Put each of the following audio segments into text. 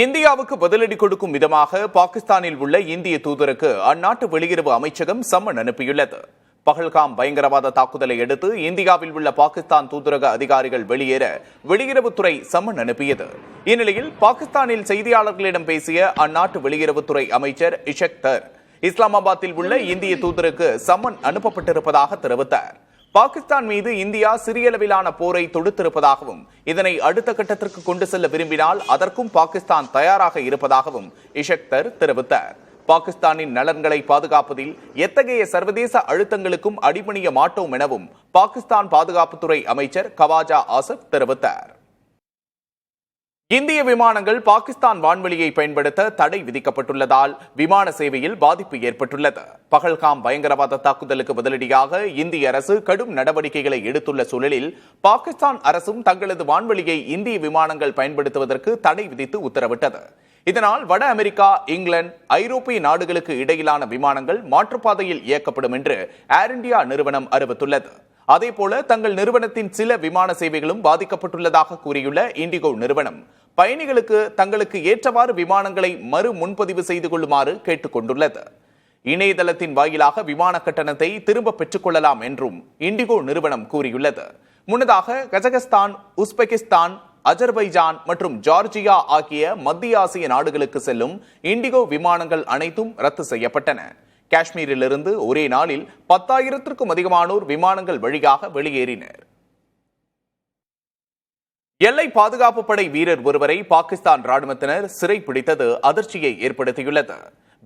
இந்தியாவுக்கு பதிலடி கொடுக்கும் விதமாக பாகிஸ்தானில் உள்ள இந்திய தூதருக்கு அந்நாட்டு வெளியுறவு அமைச்சகம் சம்மன் அனுப்பியுள்ளது. பஹல்காம் பயங்கரவாத தாக்குதலை அடுத்து இந்தியாவில் உள்ள பாகிஸ்தான் தூதரக அதிகாரிகள் வெளியேற வெளியுறவுத்துறை சம்மன் அனுப்பியது. இந்நிலையில் பாகிஸ்தானில் செய்தியாளர்களிடம் பேசிய அந்நாட்டு வெளியுறவுத்துறை அமைச்சர் இஷக் தர் இஸ்லாமாபாத்தில் உள்ள இந்திய தூதருக்கு சம்மன் அனுப்பப்பட்டிருப்பதாக தெரிவித்தார். பாகிஸ்தான் மீது இந்தியா சிறிய அளவிலான போரை தொடுத்திருப்பதாகவும் இதனை அடுத்த கட்டத்திற்கு கொண்டு செல்ல விரும்பினால் அதற்கும் பாகிஸ்தான் தயாராக இருப்பதாகவும் இஷக் தர் தெரிவித்தார். பாகிஸ்தானின் நலன்களை பாதுகாப்பதில் எத்தகைய சர்வதேச அழுத்தங்களுக்கும் அடிபணிய மாட்டோம் எனவும் பாகிஸ்தான் பாதுகாப்புத்துறை அமைச்சர் கவாஜா ஆசிப் தெரிவித்தார். இந்திய விமானங்கள் பாகிஸ்தான் வான்வெளியை பயன்படுத்த தடை விதிக்கப்பட்டுள்ளதால் விமான சேவையில் பாதிப்பு ஏற்பட்டுள்ளது. பஹல்காம் பயங்கரவாத தாக்குதலுக்கு பதிலடியாக இந்திய அரசு கடும் நடவடிக்கைகளை எடுத்துள்ள சூழலில் பாகிஸ்தான் அரசும் தங்களது வான்வெளியை இந்திய விமானங்கள் பயன்படுத்துவதற்கு தடை விதித்து உத்தரவிட்டது. இதனால் வட அமெரிக்கா, இங்கிலாந்து, ஐரோப்பிய நாடுகளுக்கு இடையிலான விமானங்கள் மாற்றுப்பாதையில் இயக்கப்படும் என்று ஏர் இந்தியா நிறுவனம் அறிவித்துள்ளது. அதேபோல தங்கள் நிறுவனத்தின் சில விமான சேவைகளும் பாதிக்கப்பட்டுள்ளதாக கூறியுள்ள இண்டிகோ நிறுவனம் பயணிகளுக்கு தங்களுக்கு ஏற்றவாறு விமானங்களை மறு முன்பதிவு செய்து கொள்ளுமாறு கேட்டுக் கொண்டுள்ளது. இணையதளத்தின் வாயிலாக விமான கட்டணத்தை திரும்ப பெற்றுக் கொள்ளலாம் என்றும் இண்டிகோ நிறுவனம் கூறியுள்ளது. முன்னதாக கஜகஸ்தான், உஸ்பெகிஸ்தான், அஜர்பைஜான் மற்றும் ஜார்ஜியா ஆகிய மத்திய ஆசிய நாடுகளுக்கு செல்லும் இண்டிகோ விமானங்கள் அனைத்தும் ரத்து செய்யப்பட்டன. காஷ்மீரிலிருந்து ஒரே நாளில் 10,000க்கும் அதிகமானோர் விமானங்கள் வழியாக வெளியேறினர். எல்லை பாதுகாப்பு படை வீரர் ஒருவரை பாகிஸ்தான் ராணுவத்தினர் சிறைப்பிடித்தது அதிர்ச்சியை ஏற்படுத்தியுள்ளது.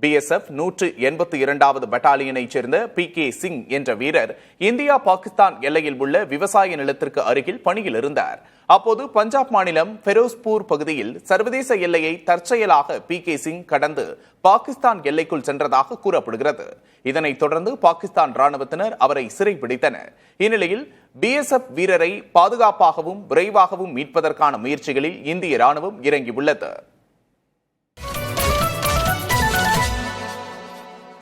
BSF 182வது பட்டாலியனைச் சேர்ந்த PK சிங் என்ற வீரர் இந்தியா பாகிஸ்தான் எல்லையில் உள்ள விவசாய நிலத்திற்கு அருகில் பணியில் இருந்தார். அப்போது பஞ்சாப் மாநிலம் ஃபெரோஸ்பூர் பகுதியில் சர்வதேச எல்லையை தற்செயலாக PK சிங் கடந்து பாகிஸ்தான் எல்லைக்குள் சென்றதாக கூறப்படுகிறது. இதனைத் தொடர்ந்து பாகிஸ்தான் ராணுவத்தினர் அவரை சிறைப்பிடித்தனர். இந்நிலையில் BSF வீரரை பாதுகாப்பாகவும் விரைவாகவும் மீட்பதற்கான முயற்சிகளில் இந்திய ராணுவம் இறங்கியுள்ளது.